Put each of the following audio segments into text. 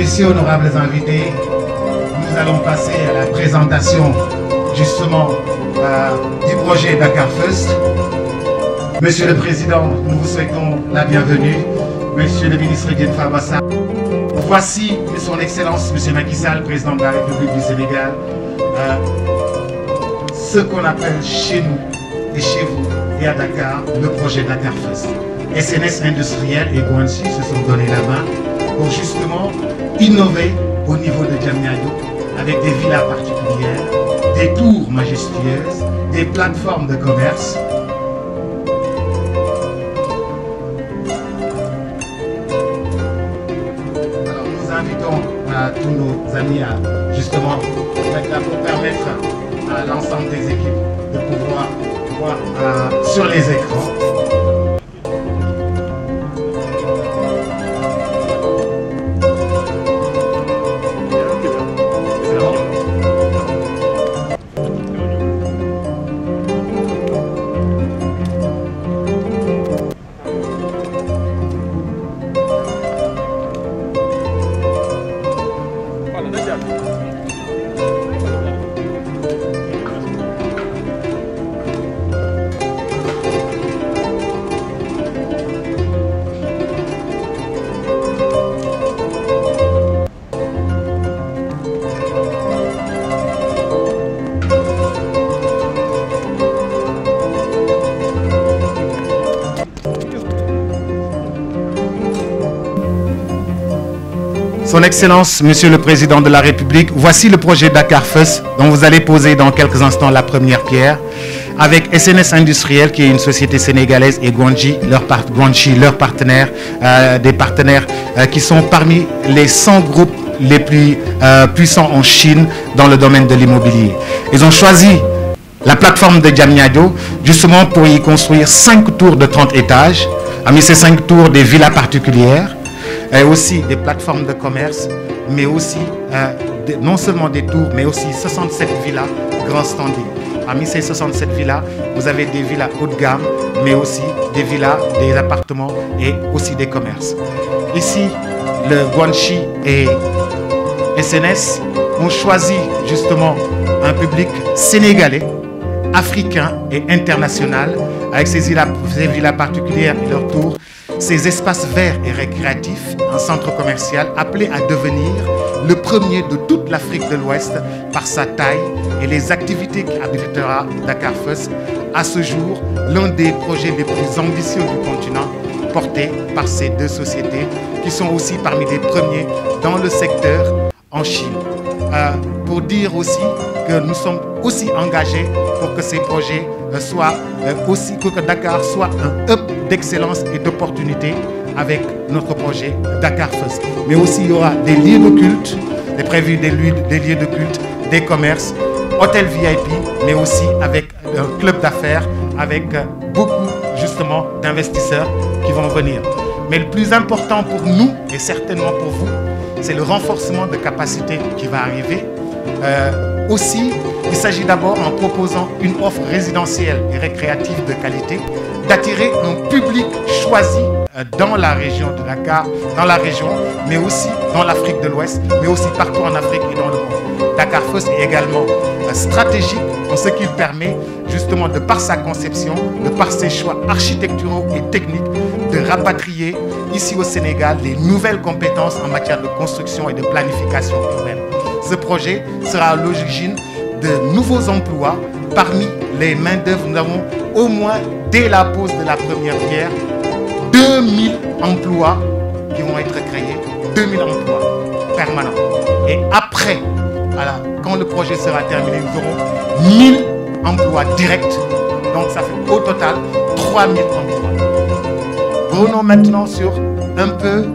messieurs, honorables invités, nous allons passer à la présentation justement du projet Dakar First. Monsieur le Président, nous vous souhaitons la bienvenue. Monsieur le ministre Diène Farba Sarr. Voici son Excellence, Monsieur Macky Sall, Président de la République du Sénégal, ce qu'on appelle chez nous et chez vous et à Dakar, le projet Dakar First. SNS Industriel et Guanxi se sont donné la main pour justement innover au niveau de Diamniadio avec des villas particulières, des tours majestueuses, des plateformes de commerce. Alors nous invitons tous nos amis à justement pour permettre à l'ensemble des équipes de pouvoir voir sur les écrans. Son Excellence, Monsieur le Président de la République, voici le projet Dakar First dont vous allez poser dans quelques instants la première pierre avec SNS Industriel qui est une société sénégalaise et Guanxi, leur partenaire, des partenaires qui sont parmi les 100 groupes les plus puissants en Chine dans le domaine de l'immobilier. Ils ont choisi la plateforme de Diamniadio justement pour y construire 5 tours de 30 étages, parmi ces 5 tours des villas particulières, et aussi des plateformes de commerce, mais aussi non seulement des tours, mais aussi 67 villas grand standing. Parmi ces 67 villas, vous avez des villas haut de gamme, mais aussi des villas, des appartements et aussi des commerces. Ici, le Guanxi et SNS ont choisi justement un public sénégalais, africain et international, avec ces villas particulières et leurs tours, ces espaces verts et récréatifs, un centre commercial appelé à devenir le premier de toute l'Afrique de l'Ouest par sa taille et les activités qui abritera Dakar First. À ce jour, l'un des projets les plus ambitieux du continent, porté par ces deux sociétés qui sont aussi parmi les premiers dans le secteur en Chine. Pour dire aussi que nous sommes aussi engagés pour que ces projets soient aussi, que Dakar soit un hub d'excellence et d'opportunité avec notre projet Dakar First. Mais aussi il y aura des lieux de culte, des prévus des lieux de culte, des commerces, hôtels VIP, mais aussi avec un club d'affaires, avec beaucoup justement d'investisseurs qui vont venir. Mais le plus important pour nous, et certainement pour vous, c'est le renforcement de capacité qui va arriver. Aussi, il s'agit d'abord, en proposant une offre résidentielle et récréative de qualité, d'attirer un public choisi dans la région de Dakar, dans la région, mais aussi dans l'Afrique de l'Ouest, mais aussi partout en Afrique et dans le monde. Dakar First est également stratégique en ce qu'il permet justement, de par sa conception, de par ses choix architecturaux et techniques, de rapatrier ici au Sénégal les nouvelles compétences en matière de construction et de planification urbaine. Ce projet sera à l'origine de nouveaux emplois. Parmi les main-d'œuvre, nous avons au moins, dès la pose de la première pierre, 2000 emplois qui vont être créés, 2000 emplois permanents. Et après, voilà, quand le projet sera terminé, nous aurons 1000 emplois directs. Donc ça fait au total 3000 emplois. Revenons maintenant sur un peu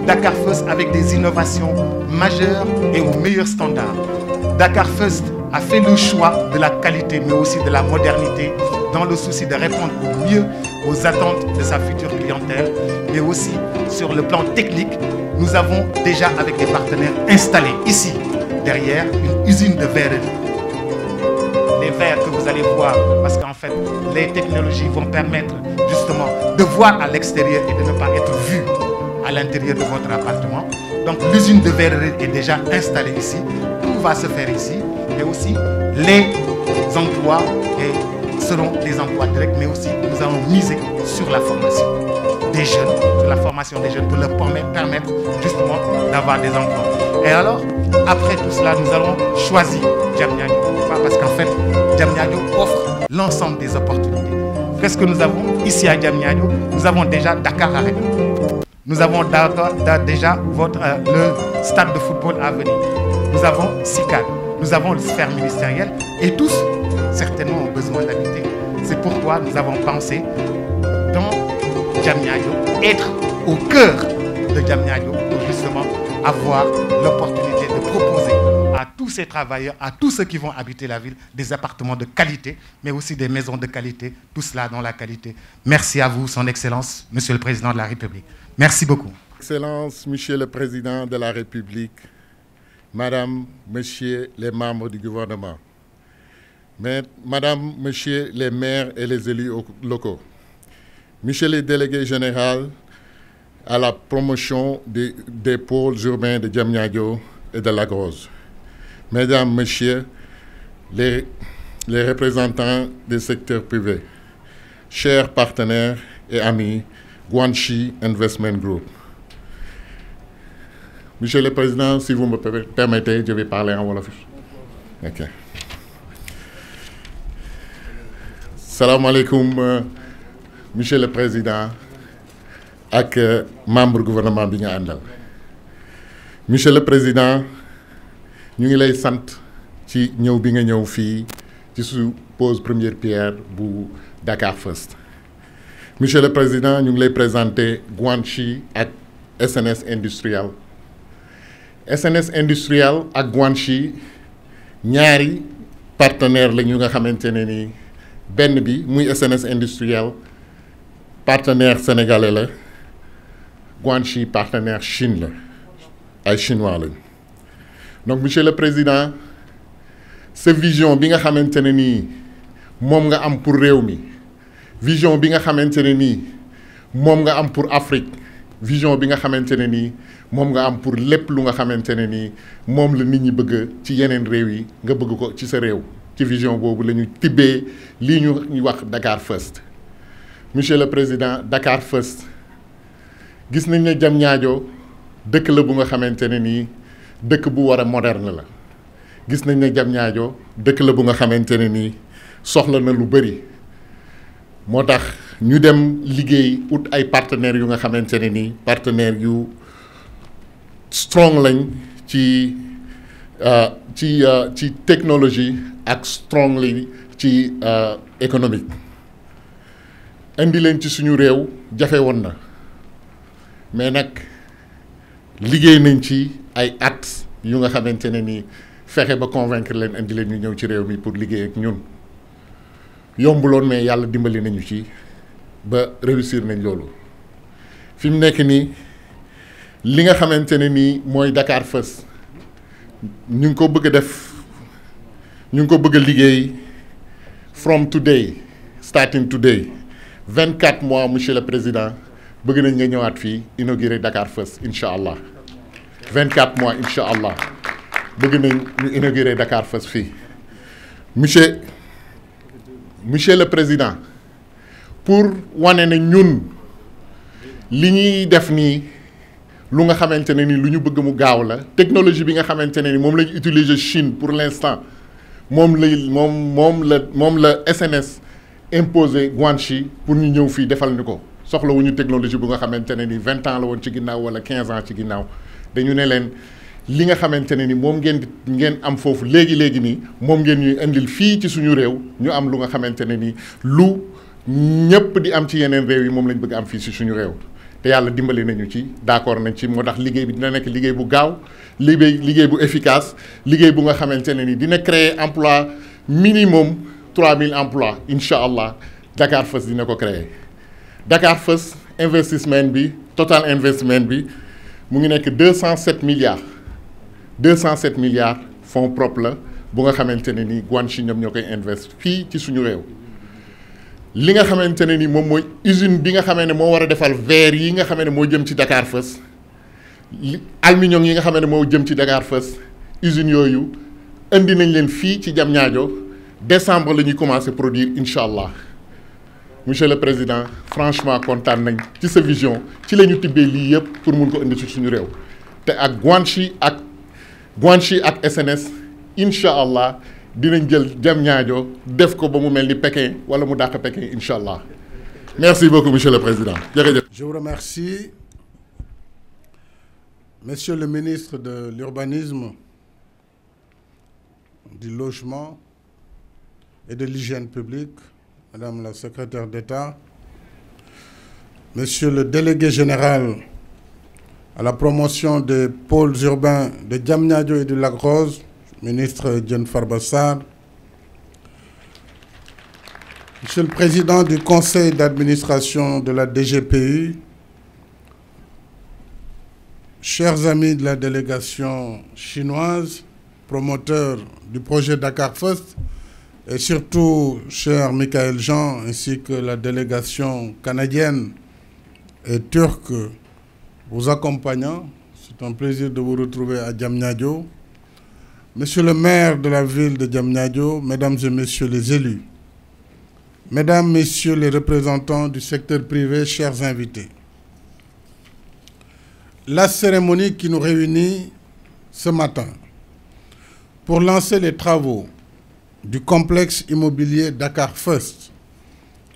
Dakar First avec des innovations majeures et aux meilleurs standards. Dakar First a fait le choix de la qualité mais aussi de la modernité dans le souci de répondre au mieux aux attentes de sa future clientèle, mais aussi sur le plan technique. Nous avons déjà avec des partenaires installés ici, derrière, une usine de verrerie. Les verres que vous allez voir, parce qu'en fait, les technologies vont permettre justement de voir à l'extérieur et de ne pas être vu à l'intérieur de votre appartement. Donc l'usine de verrerie est déjà installée ici. Tout va se faire ici. Et aussi les emplois seront des emplois directs, mais aussi nous allons miser sur la formation des jeunes, sur la formation des jeunes pour leur permettre justement d'avoir des emplois. Et alors, après tout cela, nous allons choisir Diamniadio. Pourquoi? Parce qu'en fait, Diamniadio offre l'ensemble des opportunités. Qu'est-ce que nous avons ici à Diamniadio? Nous avons déjà Dakar Arena. Nous avons déjà le stade de football à venir. Nous avons SICAD. Nous avons le sphère ministérielle et tous, certainement, ont besoin d'habiter. C'est pourquoi nous avons pensé dans Diamniadio, être au cœur de Diamniadio pour justement avoir l'opportunité de proposer à tous ces travailleurs, à tous ceux qui vont habiter la ville, des appartements de qualité, mais aussi des maisons de qualité, tout cela dans la qualité. Merci à vous, Son Excellence, Monsieur le Président de la République. Merci beaucoup. Excellence, Monsieur le Président de la République, Madame, Monsieur les membres du gouvernement, Madame, Monsieur les maires et les élus locaux, Monsieur le délégué général à la promotion des pôles urbains de Diamniadio et de Lac Rose, Mesdames, Messieurs les représentants des secteurs privés, chers partenaires et amis, Guanxi Investment Group. Monsieur le Président, si vous me permettez, je vais parler en wolof. Ok. Salam alaikum, Monsieur le Président ak membre gouvernement bi nga àndal. Monsieur le Président, ñu ngi lay sant ci ñëw bi nga ñëw fii ci su pose première pierre bu Dakar First. Monsieur le Président, ñu ngi lay présenter Guanxi ak SNS Industriel. SNS Industriel ak Guanxi ñaari partenaire la ñu nga xamante ne ni benn bi muy SNS Industriel partenaire sénégalais la, Guanxi partenaire Chine la, ay chinois lañ. Donc Monsieur le Président, sa vision bi nga xamante ne nii moom nga am pour réew mi, vision bi nga xamante ne nii moom nga am pour Afrique, vision bi nga xamante ne nii moom nga am pour lépp lu nga xamante ne nii moom la nit ñi bëgg ci yeneen réew yi nga bëgg ko ci sa réew. Ci vision boobu la ñu tibbee lii ñu wax Dakar First. Monsieur le Président, Dakar First gis nañ ne Diamniadio dëkk la bu nga xamante ne nii dëkk bu war a moderne la. Gis nañ ne Diamniadio dëkk la bu nga xamante ne nii soxla na lu bëri. Moo tax ñu dem liggéey ut ay partenaires yu nga xamante ne nii partenaires yu strong lañ ci technologie ak strongly ci économique. Indi leen ci suñu réew jafe woon na mais nag liggéey nañ ci ay at yu nga xamante ne nii fexe ba convaincre leen indi leen ñu ñëw ci réew mi pour liggéey ak ñun yombuloon mais yàlla dimbali nañu ci ba réussir nañ loolu. Fi mu nekk nii li nga xamante ne nii mooy Dakar First ñu ngi ko bëgg a def ñu ngi ko bëgg a liggéey from today starting today 24 mois Monsieur le Président bëgg nañ nga ñëwaat fii inaugurer Dakar First incha allah 24 mois incha allah bëgg nañ ñu inaugurer Dakar First fii. Monsieur le Président, pour wane ne ñun li ñuy def nii lu nga xamante ne ni lu ñu bëgg mu gaaw la technologie bi nga xamante ne ni moom la ñu utiliser Chine pour l'instant moom la SNS imposé Guanxi pour ñu ñëw fii defal ñu ko soxlawuñu technologie bu nga xamante ne ni 20 ans la woon ci ginnaaw wala 15 ans ci ginnaaw dañu ne leen li nga xamante ne ni moom ngeen am foofu léegi nii moom ngeen ñuy indil fii ci suñu réew ñu am lu nga xamante ne ni lu ñëpp di am ci yeneen réew yi moom lañ bëgg am fii ci suñu réew te yàlla dimbali nañu ci d'accord nañ ci moo tax liggéey bi dina nekk liggéey bu gaaw liggéey bu efficace liggéey bu nga xamante ne ni dina créer emploi minimum 3000 emplois incha allah Dakar First dina ko créer. Dakar First investissement bi total investment bi mu ngi nekk 207 milliards fonds propres la bu nga xamante ne ni Guanxi ñoom ñoo koy invest fii ci suñu réew. li nga xamante ne ni moom mooy usine bi nga xamee ne moo war a defal verre yi nga xamee ne moo jëm ci Dakar First aluminium yi nga xam ne moo jëm ci Dakar First usines yooyu indi nañ leen fii ci Diamniadio décembre la ñuy commencer produire incha allah monsieur le président franchement kontaan nañ ci sa vision ci la ñu tibbee lii yëpp pour mun ko indi ci suñu réew te ak Guanchi ak SNS incha allah dinañ jël Diamniadio def ko ba mu mel ni Pékin wala mu dàq Pékin incha allah merci beaucoup monsieur le président jërëjëf. Je vous remercie. Monsieur le ministre de l'Urbanisme, du Logement et de l'Hygiène publique, Madame la secrétaire d'État, Monsieur le délégué général à la promotion des pôles urbains de Diamniadio et du Lac Rose, ministre Diène Farba Sarr, Monsieur le président du conseil d'administration de la DGPU, chers amis de la délégation chinoise, promoteurs du projet Dakar First, et surtout cher Michael Jean, ainsi que la délégation canadienne et turque vous accompagnant. C'est un plaisir de vous retrouver à Diamniadio. Monsieur le maire de la ville de Diamniadio, mesdames et messieurs les élus, mesdames, messieurs les représentants du secteur privé, chers invités, la cérémonie qui nous réunit ce matin pour lancer les travaux du complexe immobilier Dakar First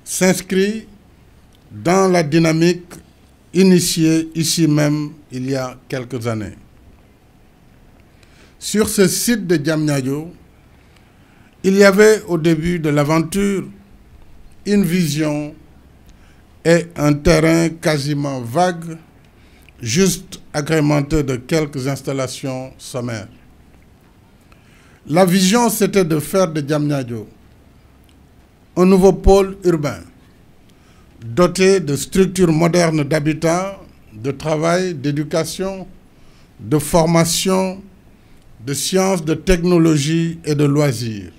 s'inscrit dans la dynamique initiée ici même il y a quelques années. Sur ce site de Diamniadio, il y avait au début de l'aventure une vision et un terrain quasiment vague, juste agrémenté de quelques installations sommaires. La vision, c'était de faire de Diamniadio un nouveau pôle urbain, doté de structures modernes d'habitat, de travail, d'éducation, de formation, de sciences, de technologie et de loisirs.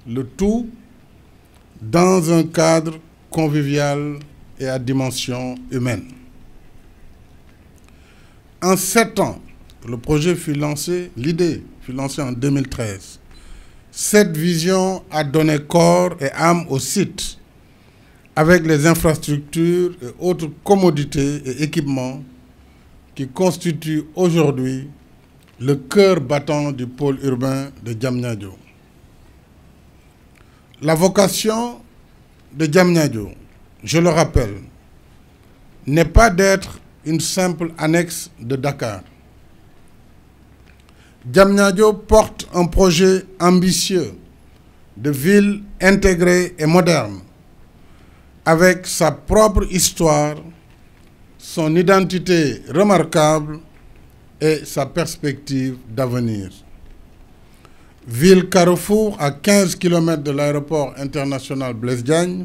Le tout dans un cadre convivial et à dimension humaine. En 7 ans, le projet fut lancé, l'idée fut lancée en 2013. Cette vision a donné corps et âme au site, avec les infrastructures et autres commodités et équipements qui constituent aujourd'hui le cœur battant du pôle urbain de Diamniadio. La vocation de Diamniadio, je le rappelle, n'est pas d'être une simple annexe de Dakar. Diamniadio porte un projet ambitieux de ville intégrée et moderne, avec sa propre histoire, son identité remarquable et sa perspective d'avenir. Ville carrefour à 15 km de l'aéroport international Blaise Diagne,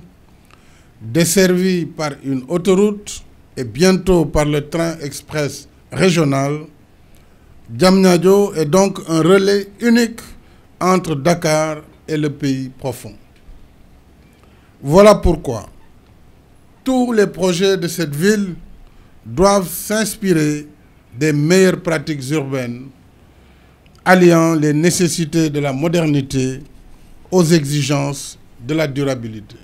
desservie par une autoroute et bientôt par le train express régional, Diamniadio est donc un relais unique entre Dakar et le pays profond. Voilà pourquoi tous les projets de cette ville doivent s'inspirer des meilleures pratiques urbaines, alliant les nécessités de la modernité aux exigences de la durabilité.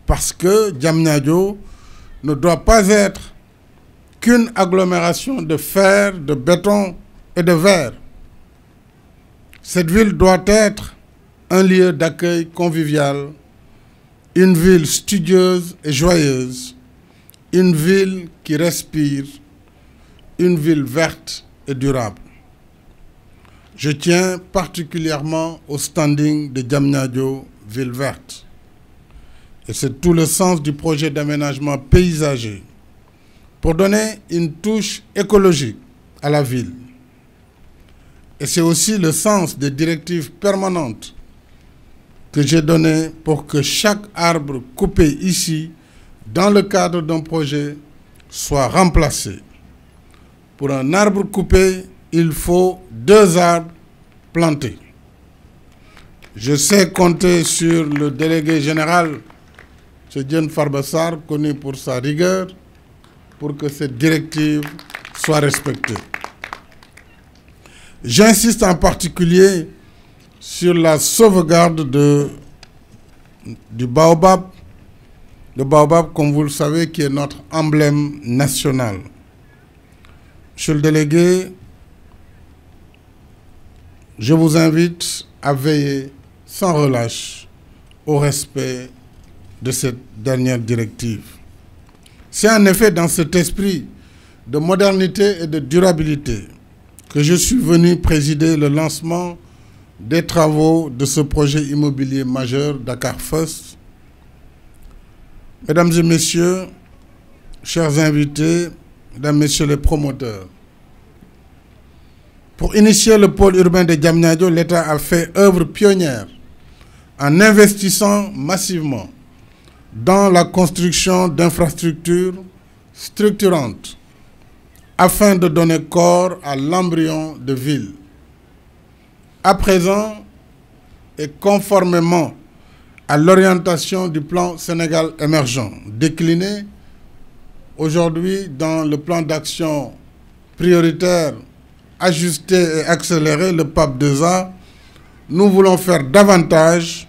Parce que Diamniadio ne doit pas être qu'une agglomération de fer, de béton et de verre. Cette ville doit être un lieu d'accueil convivial, une ville studieuse et joyeuse, une ville qui respire, une ville verte et durable. Je tiens particulièrement au standing de Diamniadio, ville verte. Et c'est tout le sens du projet d'aménagement paysager pour donner une touche écologique à la ville. Et c'est aussi le sens des directives permanentes que j'ai données pour que chaque arbre coupé ici, dans le cadre d'un projet, soit remplacé. Pour un arbre coupé, il faut 2 arbres plantés. Je sais compter sur le délégué général, M. Diène Farba Sarr, connu pour sa rigueur, pour que cette directive soient respectées. J'insiste en particulier sur la sauvegarde du baobab. Le baobab, comme vous le savez, qui est notre emblème national. Monsieur le délégué, je vous invite à veiller sans relâche au respect de cette dernière directive. C'est en effet dans cet esprit de modernité et de durabilité que je suis venu présider le lancement des travaux de ce projet immobilier majeur Dakar First. Mesdames et messieurs, chers invités, mesdames, messieurs les promoteurs, pour initier le pôle urbain de Diamniadio, l'État a fait œuvre pionnière en investissant massivement dans la construction d'infrastructures structurantes afin de donner corps à l'embryon de ville. À présent, et conformément à l'orientation du plan Sénégal émergent, décliné aujourd'hui dans le plan d'action prioritaire ajusté et accéléré, le PAP 2A, nous voulons faire davantage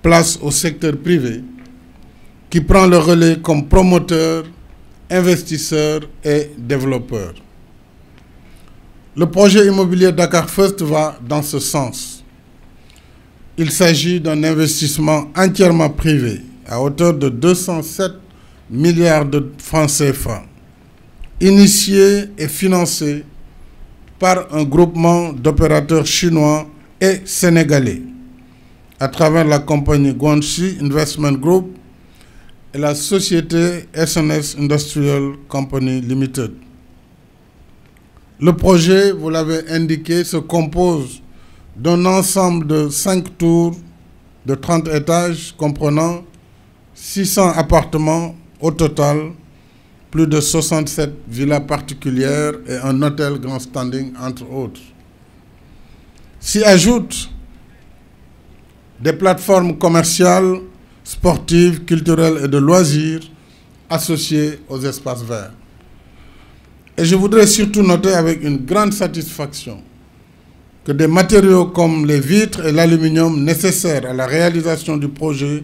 place au secteur privé qui prend le relais comme promoteur, investisseur et développeur. Le projet immobilier Dakar First va dans ce sens. Il s'agit d'un investissement entièrement privé à hauteur de 207 milliards de francs CFA, initié et financé par un groupement d'opérateurs chinois et sénégalais à travers la compagnie Guangxi Investment Group et la société SNS Industrial Company Limited. Le projet, vous l'avez indiqué, se compose d'un ensemble de 5 tours de 30 étages comprenant 600 appartements au total, plus de 67 villas particulières et un hôtel grand standing, entre autres. S'y ajoutent des plateformes commerciales, sportives, culturelles et de loisirs associées aux espaces verts. Et je voudrais surtout noter avec une grande satisfaction que des matériaux comme les vitres et l'aluminium nécessaires à la réalisation du projet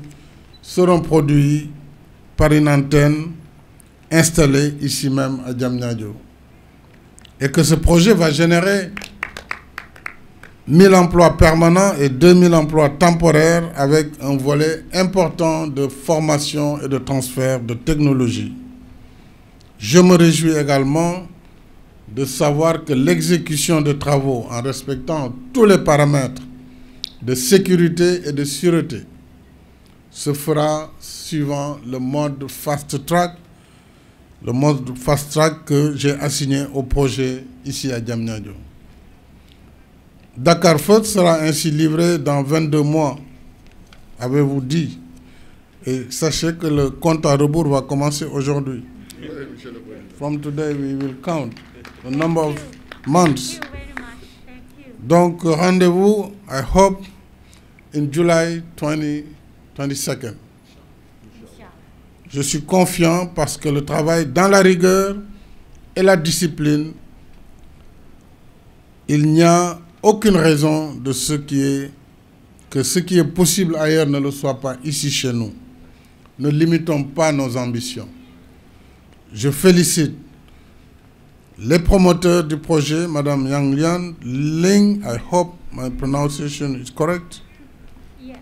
seront produits par une antenne installée ici même à Diamniadio. Et que ce projet va générer 1000 emplois permanents et 2000 emplois temporaires avec un volet important de formation et de transfert de technologie. Je me réjouis également de savoir que l'exécution de travaux en respectant tous les paramètres de sécurité et de sûreté se fera suivant le mode fast track, que j'ai assigné au projet ici à Diamniadio. Dakar First sera ainsi livré dans 22 mois, avez-vous dit. Et sachez que le compte à rebours va commencer aujourd'hui. From today, we will count the number of months. Donc, rendez-vous, I hope, in July 2022. Je suis confiant parce que le travail dans la rigueur et la discipline, il n'y a aucune raison de que ce qui est possible ailleurs ne le soit pas ici chez nous. Ne limitons pas nos ambitions. Je félicite les promoteurs du projet, Madame Yang Lian Ling, I hope my pronunciation is correct. Yes.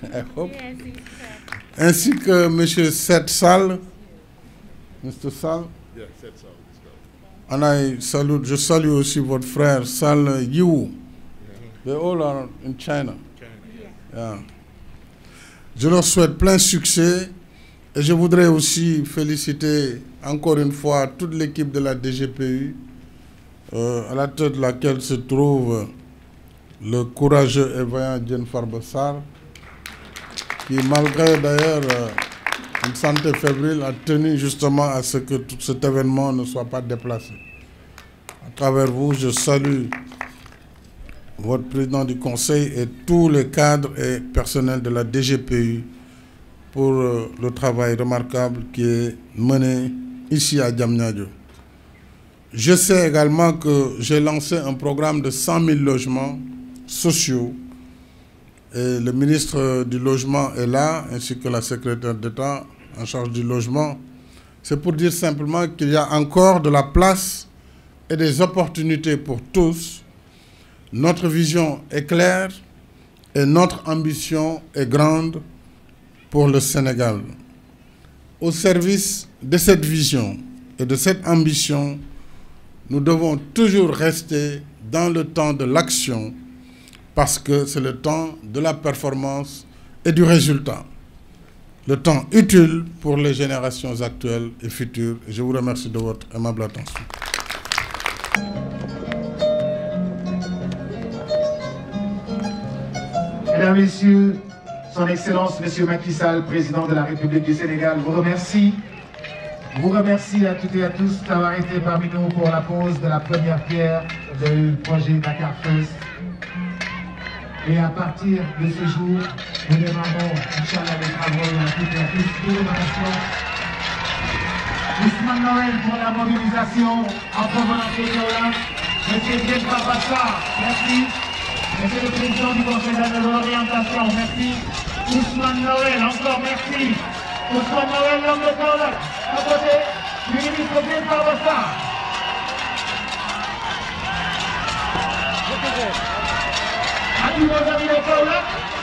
I hope. Yes, it's correct. Ainsi que Monsieur Seth Sal, Mr. Sal. Yeah, that's all. And je salue aussi votre frère Sal Yu. They all are in China. Yeah. Je leur souhaite plein succès et je voudrais aussi féliciter encore une fois toute l'équipe de la DGPU, à la tête de laquelle se trouve le courageux et vaillant Diène Farba Sarr, qui malgré d'ailleurs une santé fébrile a tenu justement à ce que tout cet événement ne soit pas déplacé. À travers vous, je salue votre président du conseil et tous les cadres et personnels de la DGPU pour le travail remarquable qui est mené ici à Diamniadio. Je sais également que j'ai lancé un programme de 100 000 logements sociaux. Et le ministre du Logement est là, ainsi que la secrétaire d'État en charge du logement. C'est pour dire simplement qu'il y a encore de la place et des opportunités pour tous. Notre vision est claire et notre ambition est grande pour le Sénégal. Au service de cette vision et de cette ambition, nous devons toujours rester dans le temps de l'action parce que c'est le temps de la performance et du résultat. Le temps utile pour les générations actuelles et futures. Je vous remercie de votre aimable attention. Mesdames, Messieurs, Son Excellence, Monsieur Macky Sall, Président de la République du Sénégal, vous remercie. Vous remercie à toutes et à tous d'avoir été parmi nous pour la pose de la première pierre du projet Dakar First. Et à partir de ce jour, nous demandons, Inch'Allah, les travaux à toutes et à tous pour la nation. Ousmane Noël pour la mobilisation en provenance de Kaolack. Monsieur Diène Papassa, merci. Monsieur le Président du Conseil de l'orientation, merci. Ousmane Noël, encore merci. Ousmane Noël, l'homme de Kaolack, à côté du ministre Diène Papassa. À tous nos amis de Kaolack.